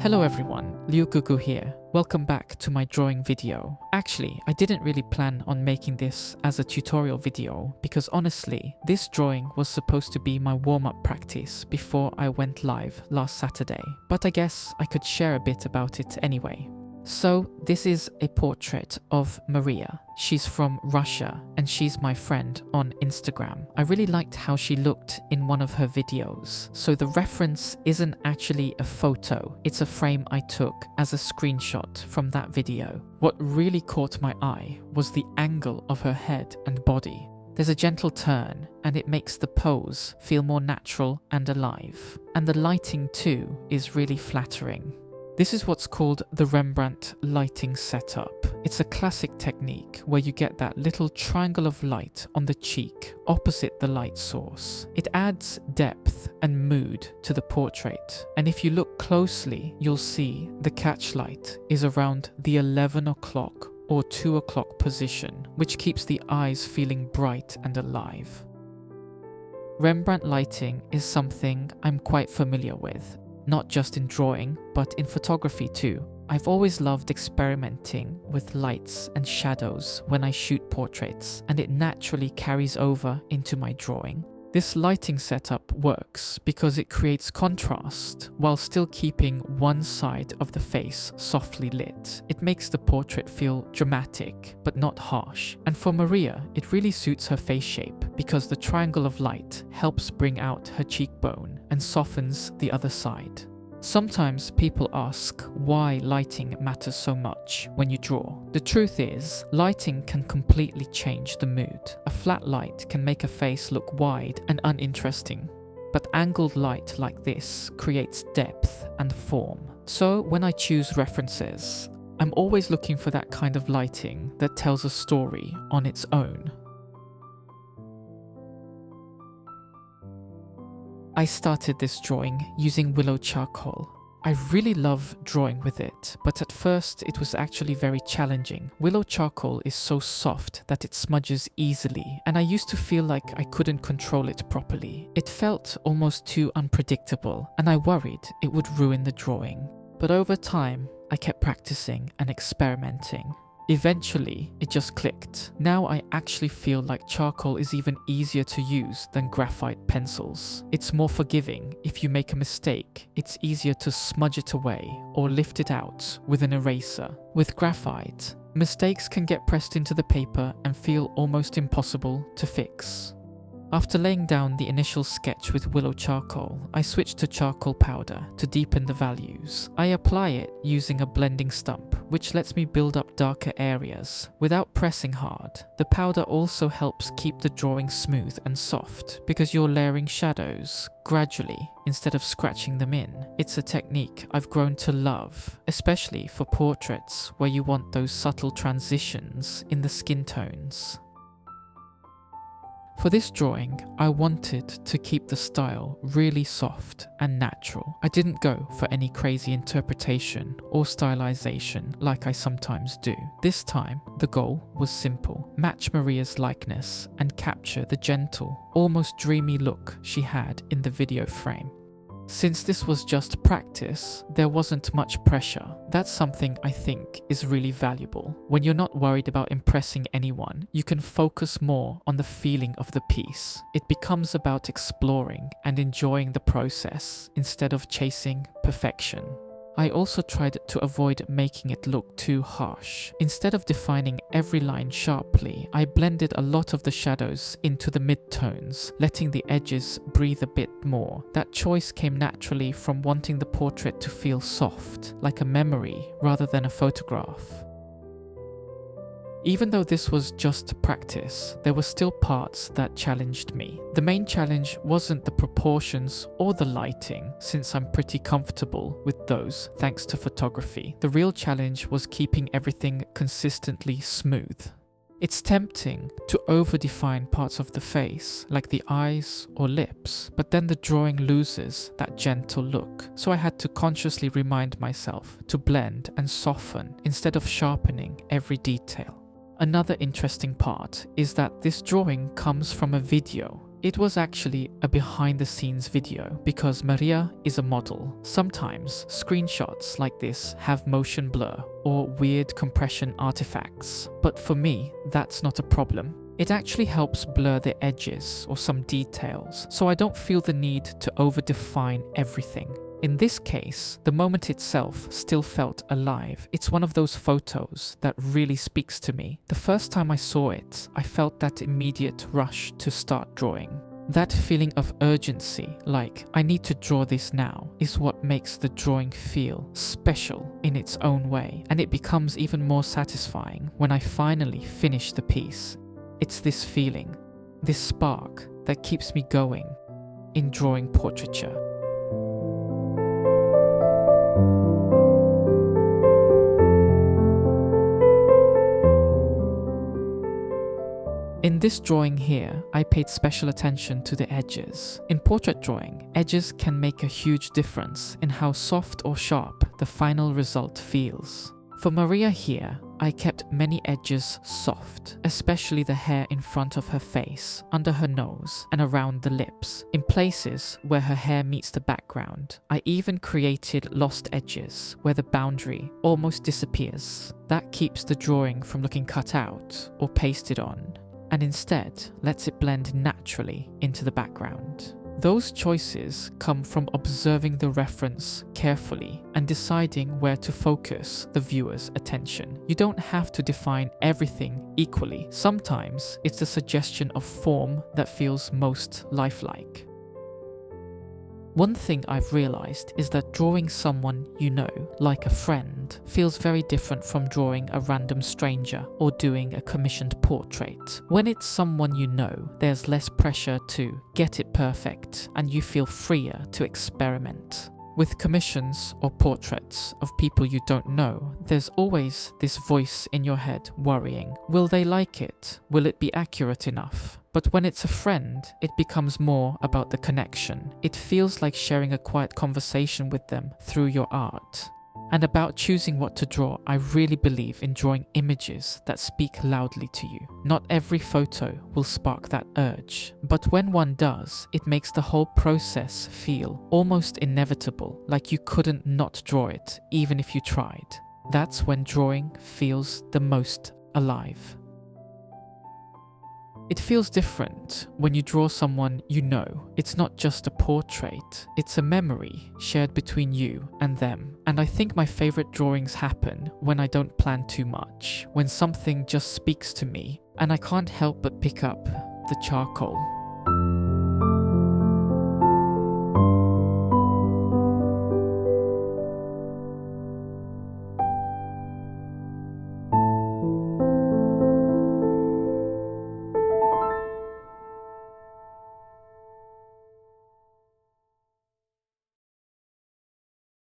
Hello everyone, Liu Gugu here. Welcome back to my drawing video. Actually, I didn't really plan on making this as a tutorial video because honestly, this drawing was supposed to be my warm-up practice before I went live last Saturday. But I guess I could share a bit about it anyway. So this is a portrait of Mariya. She's from Russia and she's my friend on Instagram. I really liked how she looked in one of her videos. So the reference isn't actually a photo, it's a frame I took as a screenshot from that video. What really caught my eye was the angle of her head and body. There's a gentle turn and it makes the pose feel more natural and alive. And the lighting too is really flattering. This is what's called the Rembrandt lighting setup. It's a classic technique where you get that little triangle of light on the cheek opposite the light source. It adds depth and mood to the portrait, and if you look closely, you'll see the catch light is around the 11 o'clock or 2 o'clock position, which keeps the eyes feeling bright and alive. Rembrandt lighting is something I'm quite familiar with. Not just in drawing, but in photography too. I've always loved experimenting with lights and shadows when I shoot portraits, and it naturally carries over into my drawing. This lighting setup works because it creates contrast while still keeping one side of the face softly lit. It makes the portrait feel dramatic but not harsh. And for Mariya, it really suits her face shape because the triangle of light helps bring out her cheekbone and softens the other side. Sometimes people ask why lighting matters so much when you draw. The truth is, lighting can completely change the mood. A flat light can make a face look wide and uninteresting, but angled light like this creates depth and form. So when I choose references, I'm always looking for that kind of lighting that tells a story on its own. I started this drawing using Willow charcoal. I really love drawing with it, but at first it was actually very challenging. Willow charcoal is so soft that it smudges easily, and I used to feel like I couldn't control it properly. It felt almost too unpredictable, and I worried it would ruin the drawing. But over time, I kept practicing and experimenting. Eventually, it just clicked. Now I actually feel like charcoal is even easier to use than graphite pencils. It's more forgiving. If you make a mistake, it's easier to smudge it away or lift it out with an eraser. With graphite, mistakes can get pressed into the paper and feel almost impossible to fix. After laying down the initial sketch with Willow charcoal, I switched to charcoal powder to deepen the values. I apply it using a blending stump, which lets me build up darker areas without pressing hard. The powder also helps keep the drawing smooth and soft because you're layering shadows gradually instead of scratching them in. It's a technique I've grown to love, especially for portraits where you want those subtle transitions in the skin tones. For this drawing, I wanted to keep the style really soft and natural. I didn't go for any crazy interpretation or stylization like I sometimes do. This time, the goal was simple: match Mariya's likeness and capture the gentle, almost dreamy look she had in the video frame. Since this was just practice, there wasn't much pressure. That's something I think is really valuable. When you're not worried about impressing anyone, you can focus more on the feeling of the piece. It becomes about exploring and enjoying the process instead of chasing perfection. I also tried to avoid making it look too harsh. Instead of defining every line sharply, I blended a lot of the shadows into the mid-tones, letting the edges breathe a bit more. That choice came naturally from wanting the portrait to feel soft, like a memory rather than a photograph. Even though this was just practice, there were still parts that challenged me. The main challenge wasn't the proportions or the lighting, since I'm pretty comfortable with those thanks to photography. The real challenge was keeping everything consistently smooth. It's tempting to over-define parts of the face, like the eyes or lips, but then the drawing loses that gentle look. So I had to consciously remind myself to blend and soften instead of sharpening every detail. Another interesting part is that this drawing comes from a video. It was actually a behind the scenes video because Mariya is a model. Sometimes screenshots like this have motion blur or weird compression artifacts, but for me, that's not a problem. It actually helps blur the edges or some details, so I don't feel the need to over-define everything. In this case, the moment itself still felt alive. It's one of those photos that really speaks to me. The first time I saw it, I felt that immediate rush to start drawing. That feeling of urgency, like I need to draw this now, is what makes the drawing feel special in its own way, and it becomes even more satisfying when I finally finish the piece. It's this feeling, this spark that keeps me going in drawing portraiture. In this drawing here, I paid special attention to the edges. In portrait drawing, edges can make a huge difference in how soft or sharp the final result feels. For Mariya here, I kept many edges soft, especially the hair in front of her face, under her nose, and around the lips. In places where her hair meets the background, I even created lost edges where the boundary almost disappears. That keeps the drawing from looking cut out or pasted on, and instead lets it blend naturally into the background. Those choices come from observing the reference carefully and deciding where to focus the viewer's attention. You don't have to define everything equally. Sometimes it's the suggestion of form that feels most lifelike. One thing I've realized is that drawing someone you know, like a friend, feels very different from drawing a random stranger or doing a commissioned portrait. When it's someone you know, there's less pressure to get it perfect and you feel freer to experiment. With commissions or portraits of people you don't know, there's always this voice in your head worrying, will they like it? Will it be accurate enough? But when it's a friend, it becomes more about the connection. It feels like sharing a quiet conversation with them through your art. And about choosing what to draw, I really believe in drawing images that speak loudly to you. Not every photo will spark that urge, but when one does, it makes the whole process feel almost inevitable, like you couldn't not draw it, even if you tried. That's when drawing feels the most alive. It feels different when you draw someone you know. It's not just a portrait, it's a memory shared between you and them. And I think my favorite drawings happen when I don't plan too much, when something just speaks to me and I can't help but pick up the charcoal.